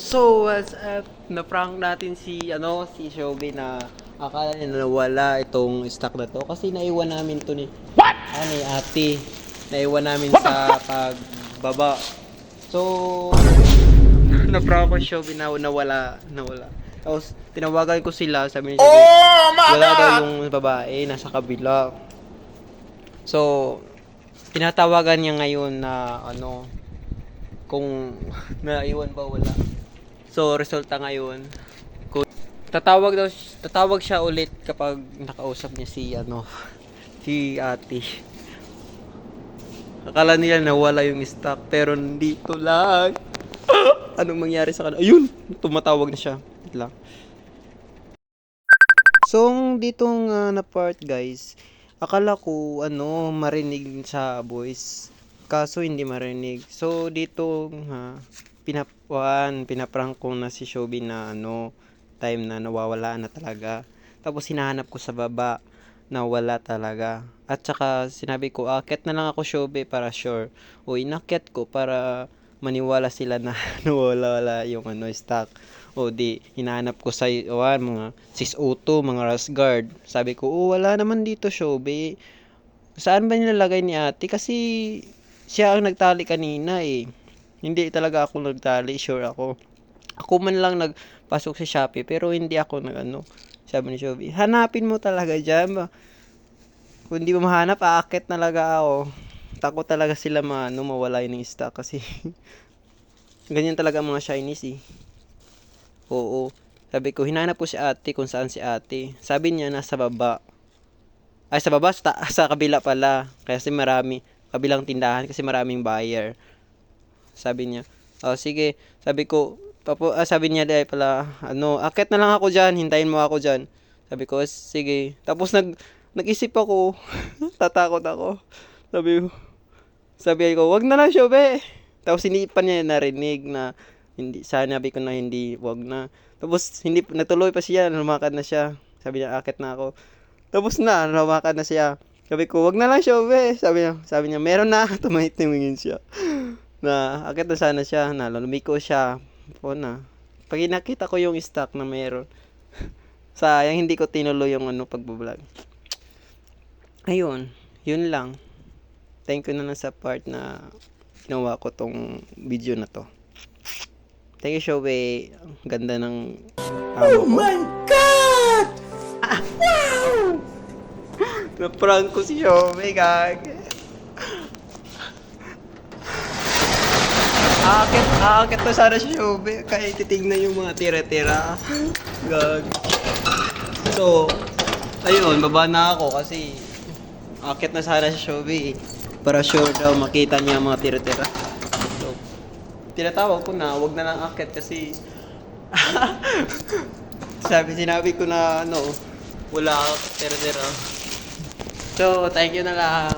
So, what's up? Na-prank natin si Shobi na akala niya nawala itong stock na to kasi naiwan namin to ni ni ate. Naiwan namin sa pagbaba. So, na-prank ko si Shobi na nawala. Tapos, tinawagan ko sila, sabi ni Shobi, wala daw yung babae, nasa kabila. So, tinatawagan niya ngayon na kung naiwan ba wala. So, resulta ngayon, kung tatawag siya ulit kapag nakausap niya si ate. Akala nila nawala yung stock, pero dito lang. Anong mangyari sa kanila? Ayun! Tumatawag na siya. Wait lang. So, ditong na part guys, akala ko marinig sa voice. Kaso hindi marinig. So, dito pinaprank ko na si Shobi na time na nawawala na talaga. Tapos hinahanap ko sa baba na wala talaga. At saka sinabi ko, akit na lang ako Shobi para sure. O inakyat ko para maniwala sila na nawala yung stock. O di, hinahanap ko sa mga 602, mga Rust Guard. Sabi ko, wala naman dito Shobi. Saan ba nilalagay ni ate? Kasi siya ang nagtali kanina eh. Hindi talaga ako nagtali, sure ako. Ako man lang nagpasok sa Shopee, pero hindi ako sabi ni Shobi, hanapin mo talaga dyan. Kung hindi mo mahanap, aakit talaga ako. Takot talaga sila mawala yung stock kasi ganyan talaga mga Chinese eh. Oo. Sabi ko, hinanap ko si ate kung saan si ate. Sabi niya, nasa baba. Ay, sa baba, sa kabila pala. Kasi kabilang tindahan kasi maraming buyer. Sabi niya, sige. Sabi ko, sabi niya dahil pala, akit na lang ako dyan, hintayin mo ako dyan. Sabi ko, sige. Tapos nag-isip ako, tatakot ako. Sabi ko, wag na lang Shobe. Tapos hindi pa niya narinig na sabi ko na wag na. Tapos natuloy pa siya, lumakad na siya. Sabi niya, akit na ako. Tapos lumakad na siya. Sabi ko, wag na lang Shobe. Sabi niya, meron na. Tumingin siya. Na akit na sana siya, lumiko siya. Pag nakita ko yung stock na meron. Sayang hindi ko tinuloy yung pagbablog. Ayun, yun lang. Thank you na lang sa part na ginawa ko tong video na to. Thank you Shobe. Ganda ng Oh my God! Wow! Na-prank ko si Shobe, gag. Aakit to sana si Shobe. Kaya titignan yung mga tira-tira. Gag. So, ayun, baba na ako kasi aakit na sana si Shobe. Para sure daw makita niya mga tira-tira. So, tinatawag ko na, wag na lang aakit kasi sinabi ko na wala tira-tira. So, thank you na lang.